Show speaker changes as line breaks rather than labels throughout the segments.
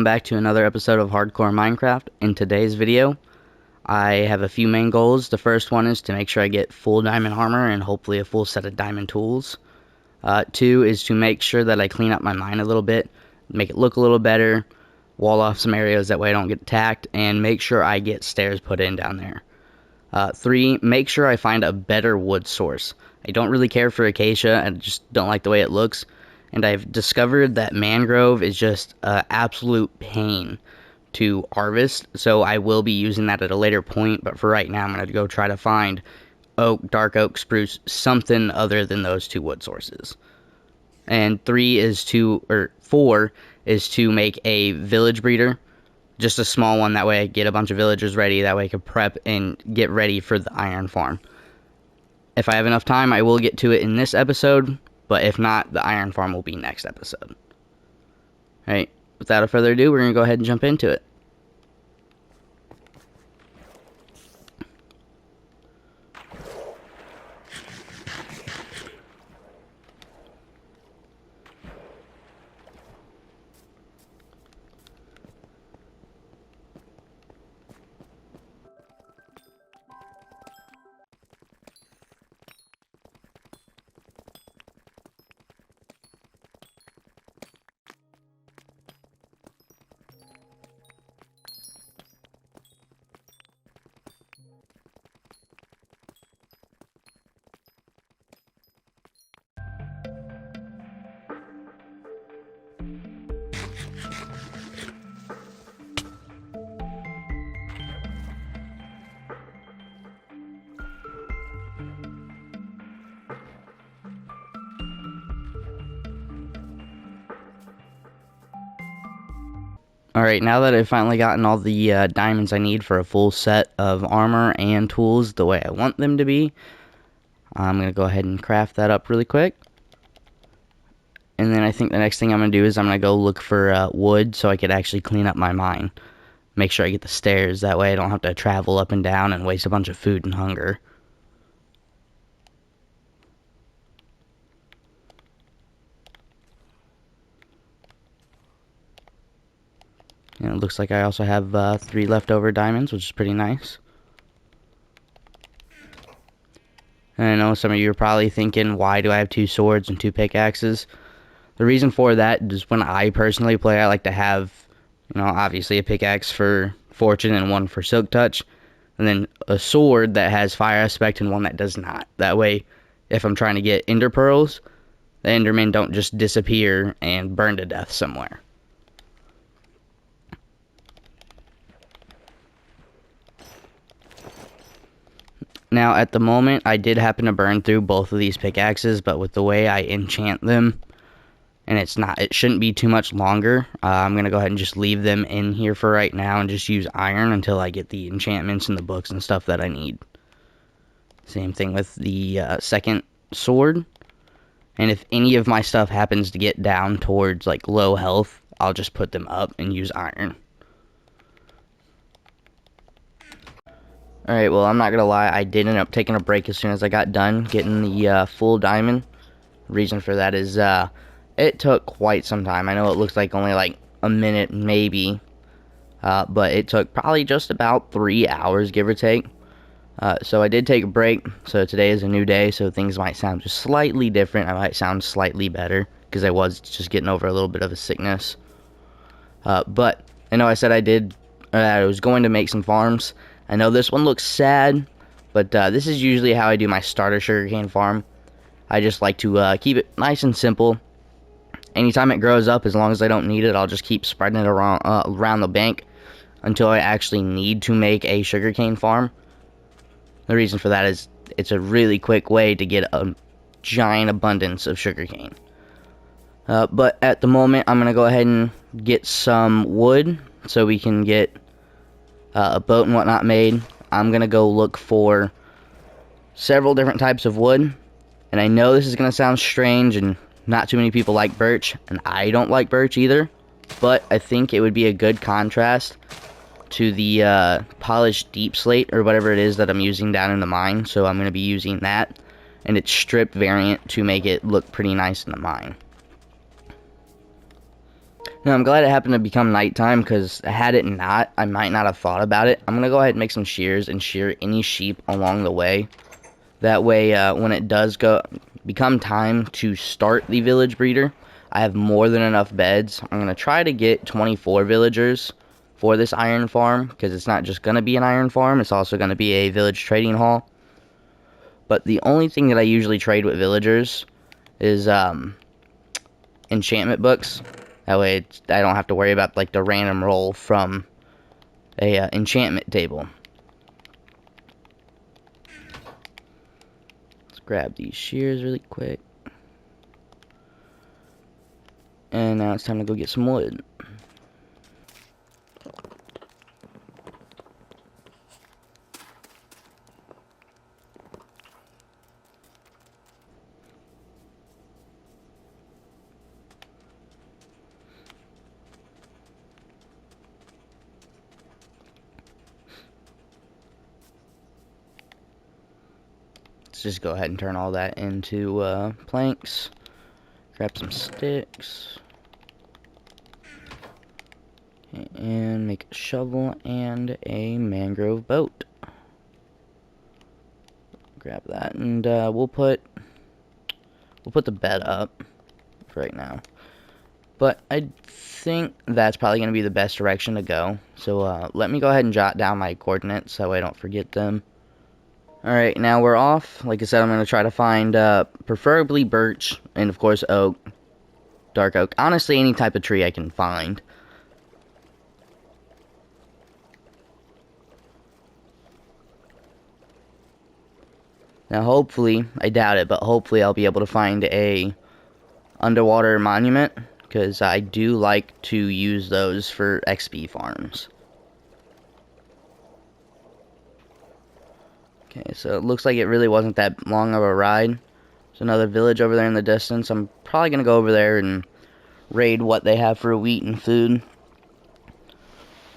Welcome back to another episode of Hardcore Minecraft. In today's video, I have a few main goals. The first one is to make sure I get full diamond armor and hopefully a full set of diamond tools. Two is to make sure that I clean up my mine a little bit, make it look a little better, wall off some areas that way I don't get attacked, and make sure I get stairs put in down there. Three, make sure I find a better wood source. I don't really care for acacia, I just don't like the way it looks. And I've discovered that mangrove is just an absolute pain to harvest, so I will be using that at a later point, but for right now I'm going to go try to find oak, dark oak, spruce, something other than those two wood sources. And four is to make a village breeder, just a small one, that way I get a bunch of villagers ready, that way I can prep and get ready for the iron farm. If I have enough time, I will get to it in this episode, but if not, the iron farm will be next episode. Alright, without further ado, we're going to go ahead and jump into it. Alright, now that I've finally gotten all the diamonds I need for a full set of armor and tools the way I want them to be, I'm going to go ahead and craft that up really quick. And then I think the next thing I'm going to do is I'm going to go look for wood so I could actually clean up my mine. Make sure I get the stairs, that way I don't have to travel up and down and waste a bunch of food and hunger. And it looks like I also have 3 leftover diamonds, which is pretty nice. And I know some of you are probably thinking, why do I have 2 swords and 2 pickaxes? The reason for that is when I personally play, I like to have, obviously a pickaxe for fortune and one for silk touch. And then a sword that has fire aspect and one that does not. That way, if I'm trying to get ender pearls, the endermen don't just disappear and burn to death somewhere. Now, at the moment, I did happen to burn through both of these pickaxes, but with the way I enchant them, and it shouldn't be too much longer, I'm going to go ahead and just leave them in here for right now and just use iron until I get the enchantments and the books and stuff that I need. Same thing with the second sword. And if any of my stuff happens to get down towards like low health, I'll just put them up and use iron. Alright, well, I'm not gonna lie, I did end up taking a break as soon as I got done getting the full diamond. The reason for that is it took quite some time. I know it looks like only like a minute maybe, but it took probably just about 3 hours, give or take. So I did take a break, so today is a new day, so things might sound just slightly different. I might sound slightly better, because I was just getting over a little bit of a sickness. But I know I said I was going to make some farms. I know this one looks sad, but this is usually how I do my starter sugarcane farm. I just like to keep it nice and simple. Anytime it grows up, as long as I don't need it, I'll just keep spreading it around the bank until I actually need to make a sugarcane farm. The reason for that is it's a really quick way to get a giant abundance of sugarcane. But at the moment, I'm going to go ahead and get some wood so we can get a boat and whatnot made. I'm going to go look for several different types of wood. And I know this is going to sound strange and not too many people like birch. And I don't like birch either. But I think it would be a good contrast to the polished deep slate or whatever it is that I'm using down in the mine. So I'm going to be using that. And it's stripped variant to make it look pretty nice in the mine. Now, I'm glad it happened to become nighttime, because had it not, I might not have thought about it. I'm going to go ahead and make some shears and shear any sheep along the way. That way, when it does become time to start the village breeder, I have more than enough beds. I'm going to try to get 24 villagers for this iron farm, because it's not just going to be an iron farm, it's also going to be a village trading hall. But the only thing that I usually trade with villagers is enchantment books. That way I don't have to worry about like the random roll from a enchantment table. Let's grab these shears really quick. And now it's time to go get some wood. Let's just go ahead and turn all that into planks. Grab some sticks. Okay, and make a shovel and a mangrove boat. Grab that, and we'll put the bed up for right now. But I think that's probably going to be the best direction to go. So let me go ahead and jot down my coordinates so I don't forget them. Alright, now we're off. Like I said, I'm going to try to find preferably birch and, of course, oak, dark oak. Honestly, any type of tree I can find. Now, hopefully, I doubt it, but hopefully I'll be able to find a underwater monument, because I do like to use those for XP farms. Okay, so it looks like it really wasn't that long of a ride. There's another village over there in the distance. I'm probably going to go over there and raid what they have for wheat and food.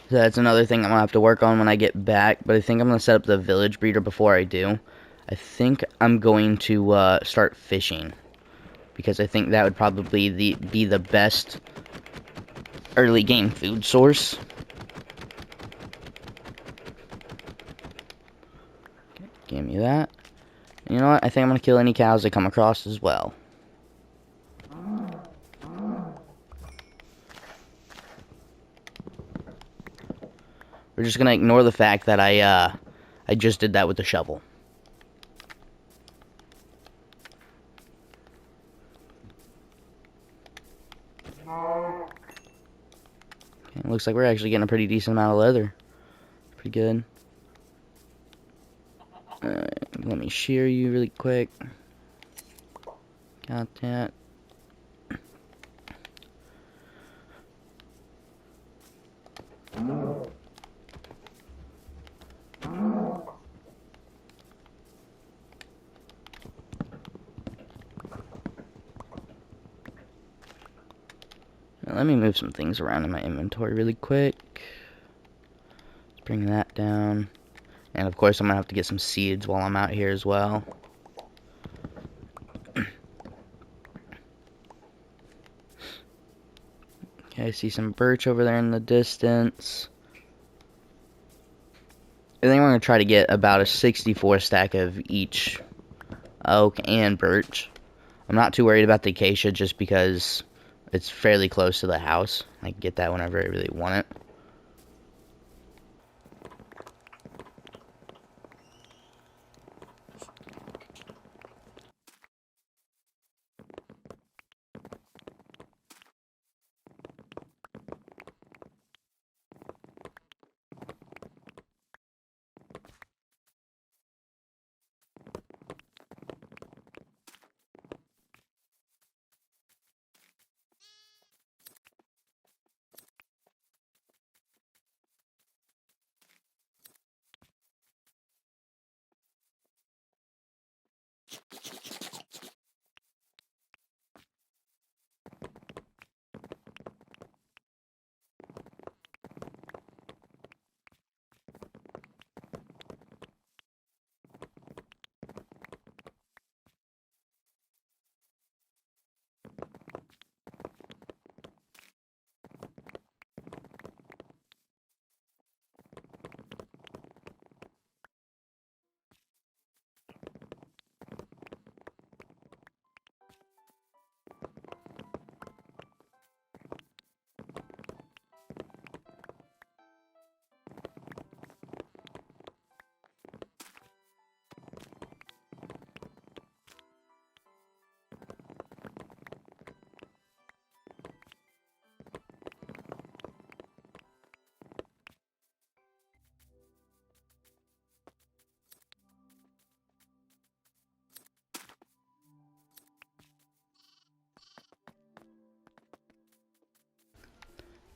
So that's another thing I'm going to have to work on when I get back. But I think I'm going to set up the village breeder before I do. I think I'm going to start fishing, because I think that would probably be the best early game food source. Okay, give me that. And you know what? I think I'm going to kill any cows I come across as well. We're just going to ignore the fact that I just did that with the shovel. Okay, looks like we're actually getting a pretty decent amount of leather. Pretty good. Alright, let me shear you really quick. Got that. Now, let me move some things around in my inventory really quick. Let's bring that down. And of course I'm going to have to get some seeds while I'm out here as well. Okay, I see some birch over there in the distance. I think we're going to try to get about a 64 stack of each oak and birch. I'm not too worried about the acacia just because it's fairly close to the house. I can get that whenever I really want it.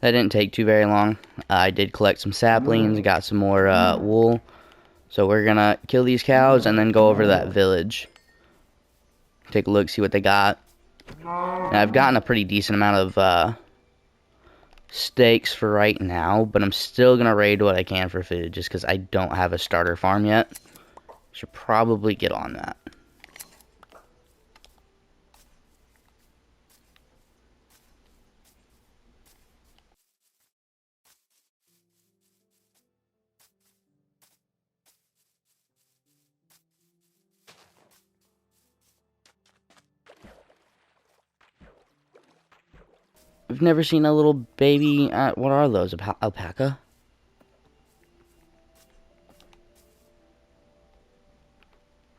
That didn't take too very long. I did collect some saplings, got some more wool. So we're gonna kill these cows and then go over to that village. Take a look, see what they got. And I've gotten a pretty decent amount of steaks for right now, but I'm still gonna raid what I can for food just because I don't have a starter farm yet. Should probably get on that. I've never seen a little baby, what are those, alpaca?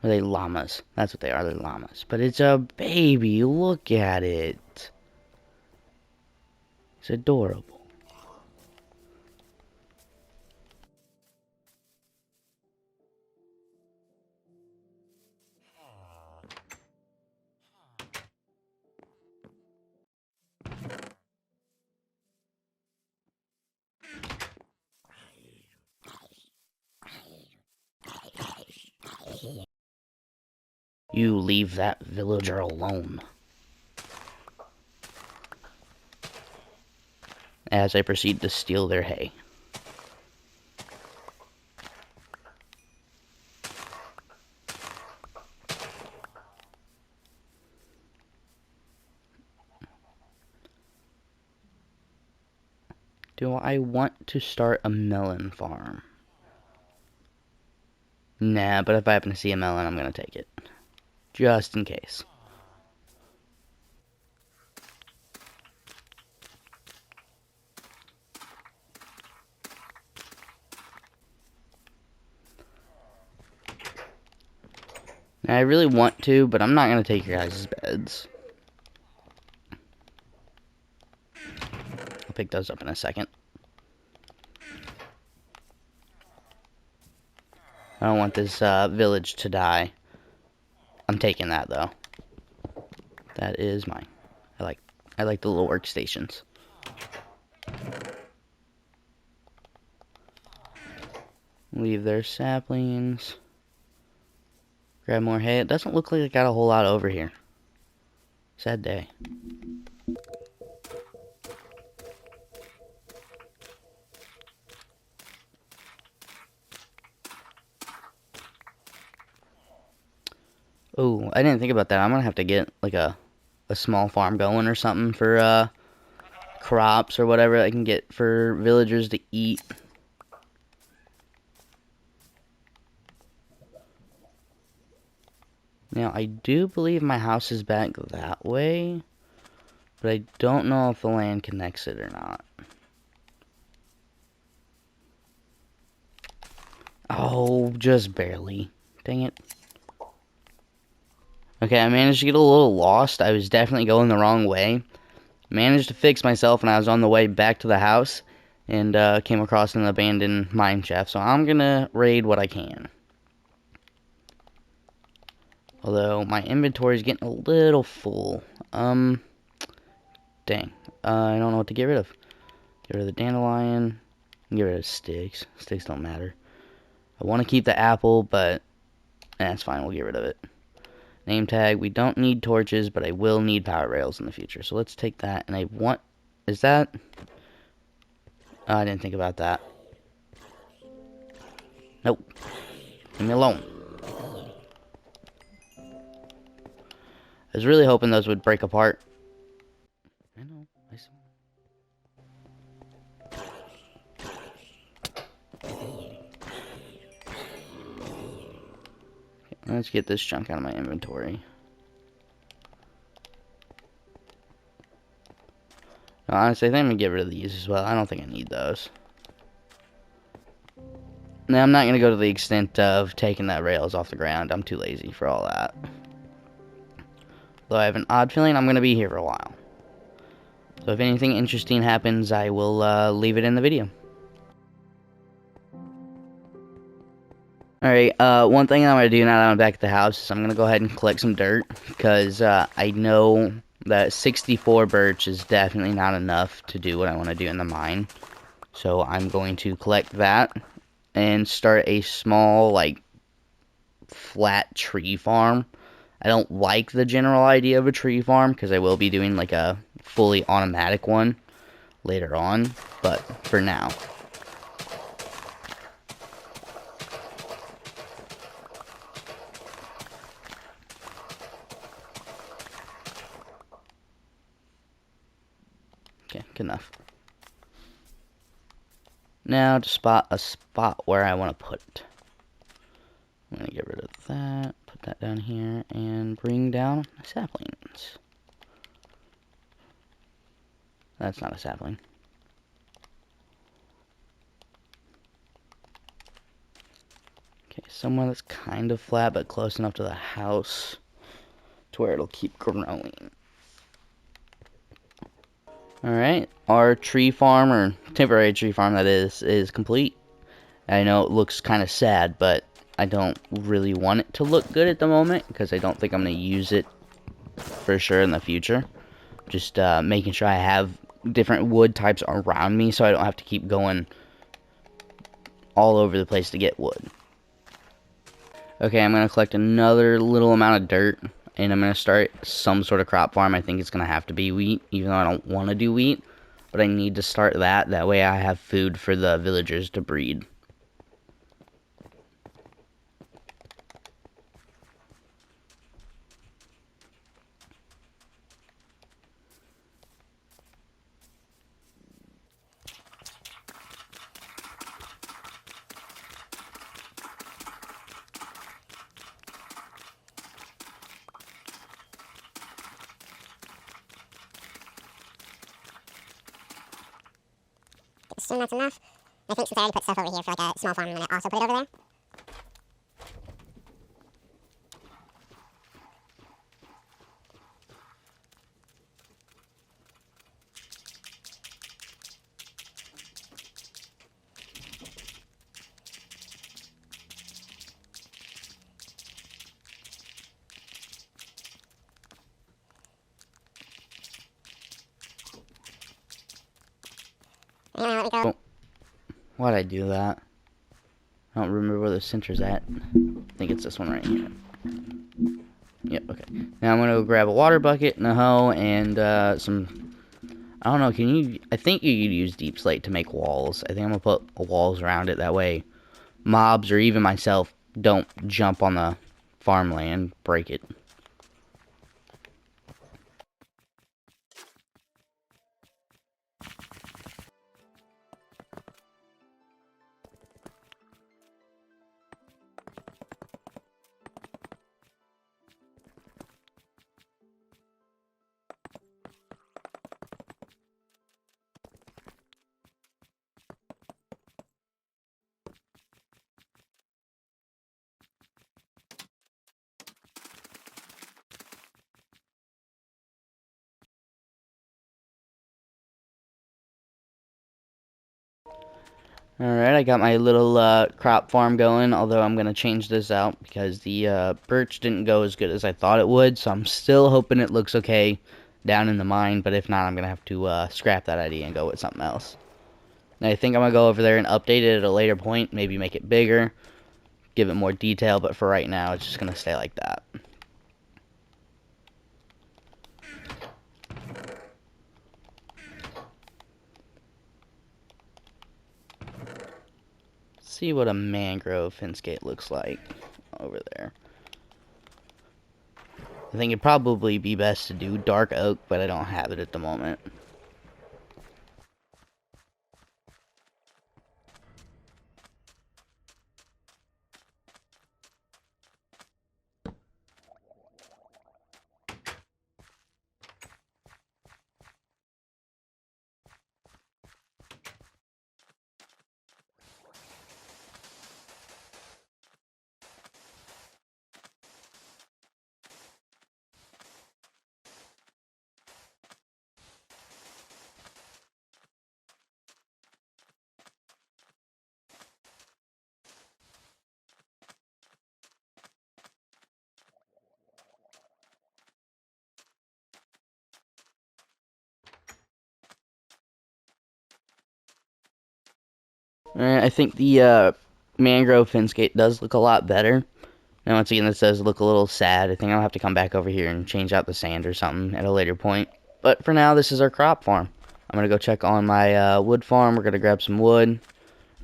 Are they llamas? That's what they are, they're llamas. But it's a baby, look at it. It's adorable. You leave that villager alone. As I proceed to steal their hay. Do I want to start a melon farm? Nah, but if I happen to see a melon, I'm gonna take it. Just in case. Now, I really want to, but I'm not gonna take your guys' beds. I'll pick those up in a second. I don't want this village to die. I'm taking that though. That is mine. I like the little workstations. Leave their saplings. Grab more hay. It doesn't look like I got a whole lot over here. Sad day. Oh, I didn't think about that. I'm gonna have to get like a small farm going or something for crops or whatever I can get for villagers to eat. Now, I do believe my house is back that way, but I don't know if the land connects it or not. Oh, just barely. Dang it. Okay, I managed to get a little lost. I was definitely going the wrong way. Managed to fix myself, and I was on the way back to the house, and came across an abandoned mine shaft. So I'm gonna raid what I can. Although, my inventory is getting a little full. Dang. I don't know what to get rid of. Get rid of the dandelion. Get rid of sticks. Sticks don't matter. I want to keep the apple, but that's fine. We'll get rid of it. Name tag. We don't need torches, but I will need power rails in the future. So let's take that. And I want... Is that... Oh, I didn't think about that. Nope. Leave me alone. I was really hoping those would break apart. I know. Let's get this junk out of my inventory. No, honestly, I think I'm going to get rid of these as well. I don't think I need those. Now, I'm not going to go to the extent of taking that rails off the ground. I'm too lazy for all that. Though I have an odd feeling I'm going to be here for a while. So if anything interesting happens, I will leave it in the video. Alright, one thing I'm going to do now that I'm back at the house is I'm going to go ahead and collect some dirt. Because I know that 64 birch is definitely not enough to do what I want to do in the mine. So I'm going to collect that and start a small, like, flat tree farm. I don't like the general idea of a tree farm because I will be doing like a fully automatic one later on, but for now. Okay, good enough. Now to spot a spot where I want to put it. I'm going to get rid of that, put that down here, and bring down saplings. That's not a sapling. Okay, somewhere that's kind of flat, but close enough to the house to where it'll keep growing. Alright, our tree farm, or temporary tree farm that is complete. I know it looks kind of sad, but I don't really want it to look good at the moment, because I don't think I'm going to use it for sure in the future. Just making sure I have different wood types around me, so I don't have to keep going all over the place to get wood. Okay, I'm going to collect another little amount of dirt, and I'm going to start some sort of crop farm. I think it's going to have to be wheat, even though I don't want to do wheat. But I need to start that. That way I have food for the villagers to breed.
Assume that's enough. I think since I already put stuff over here for like a small farm, I'm going to also put it over there.
Oh, why'd I do that? I don't remember where the center's at. I think it's this one right here. Yep, okay. Now I'm going to grab a water bucket and a hoe and some... I don't know, can you... I think you could use deep slate to make walls. I think I'm going to put walls around it. That way mobs or even myself don't jump on the farmland, break it. Alright, I got my little crop farm going, although I'm going to change this out because the birch didn't go as good as I thought it would, so I'm still hoping it looks okay down in the mine, but if not, I'm going to have to scrap that idea and go with something else. And I think I'm going to go over there and update it at a later point, maybe make it bigger, give it more detail, but for right now, it's just going to stay like that. See what a mangrove fence gate looks like over there. I think it'd probably be best to do dark oak, but I don't have it at the moment. I think the mangrove fence gate does look a lot better. And once again, this does look a little sad. I think I'll have to come back over here and change out the sand or something at a later point. But for now, this is our crop farm. I'm going to go check on my wood farm. We're going to grab some wood,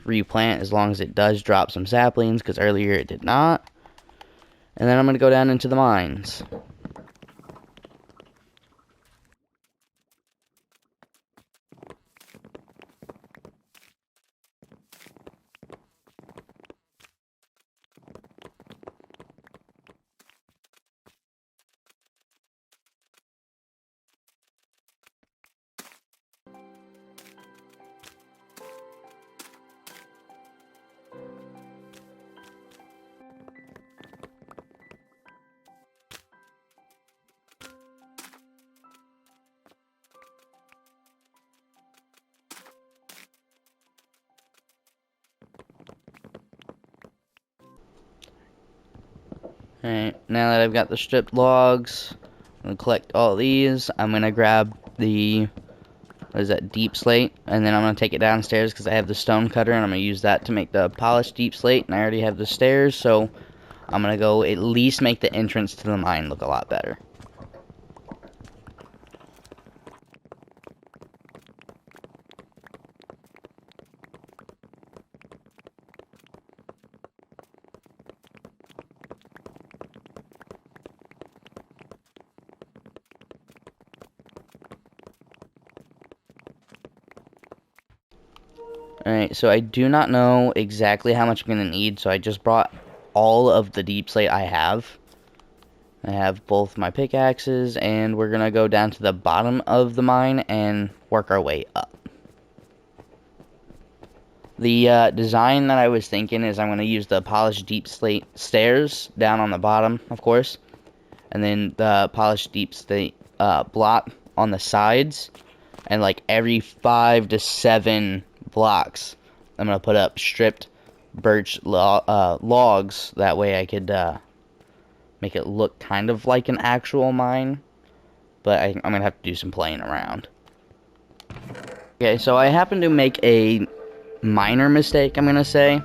replant as long as it does drop some saplings, because earlier it did not. And then I'm going to go down into the mines. Alright, now that I've got the stripped logs, I'm going to collect all these. I'm going to grab the, what is that, deep slate, and then I'm going to take it downstairs because I have the stone cutter, and I'm going to use that to make the polished deep slate, and I already have the stairs, so I'm going to go at least make the entrance to the mine look a lot better. Alright, so I do not know exactly how much I'm going to need, so I just brought all of the deep slate I have. I have both my pickaxes, and we're going to go down to the bottom of the mine and work our way up. The design that I was thinking is I'm going to use the polished deep slate stairs down on the bottom, of course, and then the polished deep slate block on the sides, and like every 5 to 7 blocks I'm going to put up stripped birch logs. That way I could make it look kind of like an actual mine, but I'm going to have to do some playing around. Okay, so I happened to make a minor mistake, I'm going to say,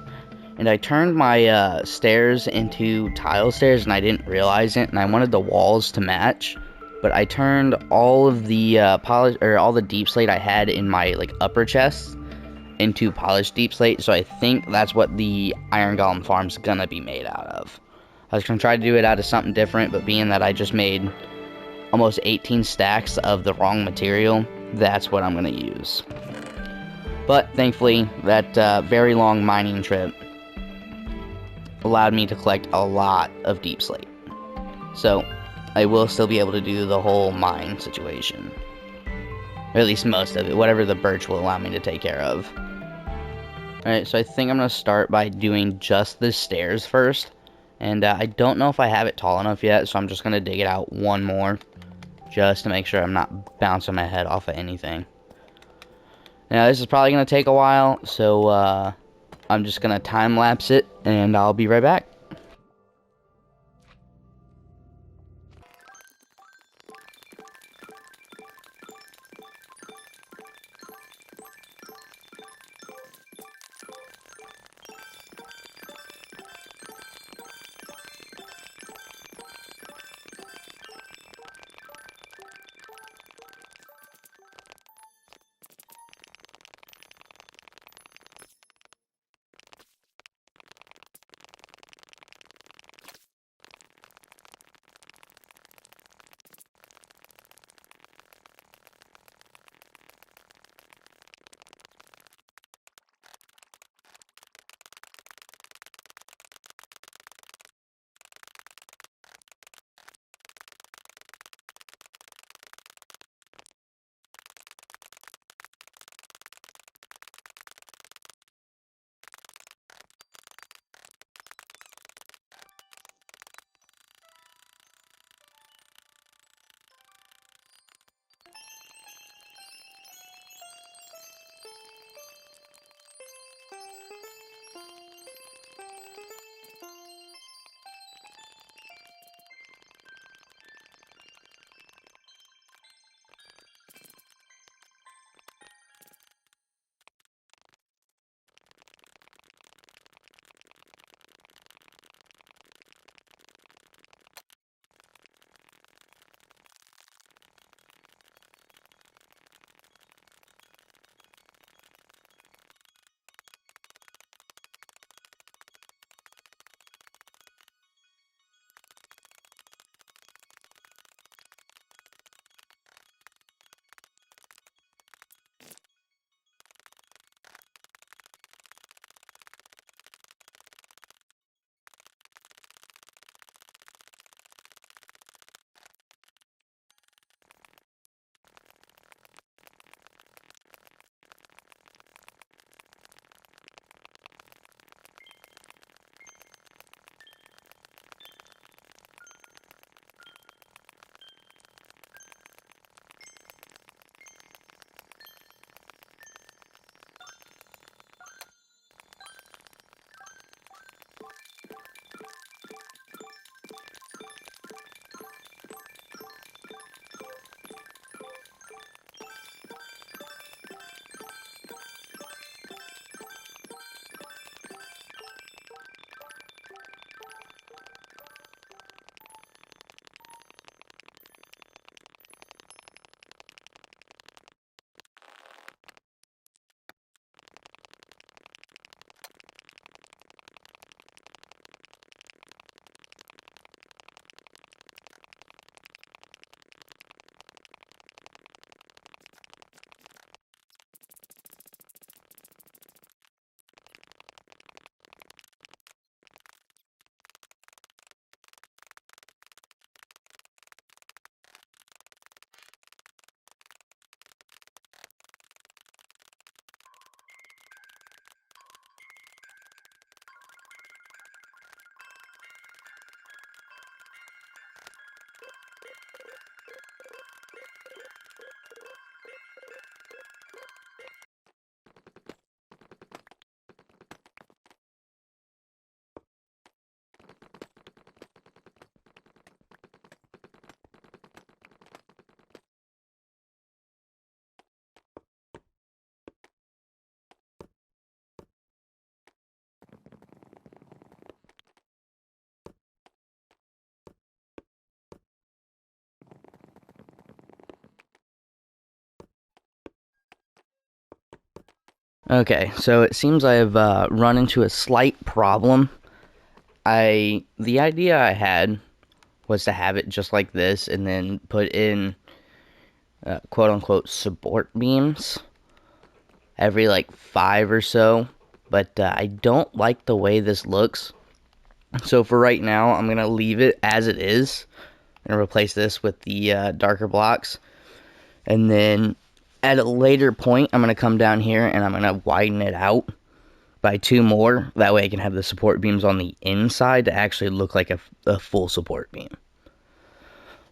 and I turned my stairs into tile stairs, and I didn't realize it, and I wanted the walls to match, but I turned all of the all the deep slate I had in my like upper chest into polished deep slate, so I think that's what the iron golem farm's gonna be made out of. I was gonna try to do it out of something different, but being that I just made almost 18 stacks of the wrong material, that's what I'm gonna use. But thankfully, that very long mining trip allowed me to collect a lot of deep slate. So, I will still be able to do the whole mine situation. Or at least most of it, whatever the birch will allow me to take care of. Alright, so I think I'm going to start by doing just the stairs first. And I don't know if I have it tall enough yet, so I'm just going to dig it out one more. Just to make sure I'm not bouncing my head off of anything. Now, this is probably going to take a while, so I'm just going to time-lapse it, and I'll be right back. Okay, so it seems I have run into a slight problem. The idea I had was to have it just like this and then put in quote unquote support beams every like 5 or so, but I don't like the way this looks. So for right now, I'm gonna leave it as it is and replace this with the darker blocks, and then at a later point I'm gonna come down here and I'm gonna widen it out by 2 more. That way I can have the support beams on the inside to actually look like a full support beam.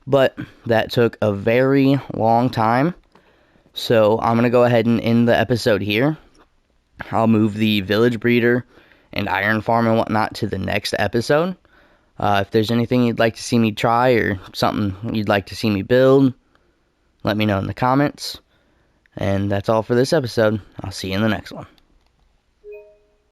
But that took a very long time, so I'm going to go ahead and end the episode here. I'll move the village breeder and iron farm and whatnot to the next episode. If there's anything you'd like to see me try or something you'd like to see me build, let me know in the comments. And that's all for this episode. I'll see you in the next one.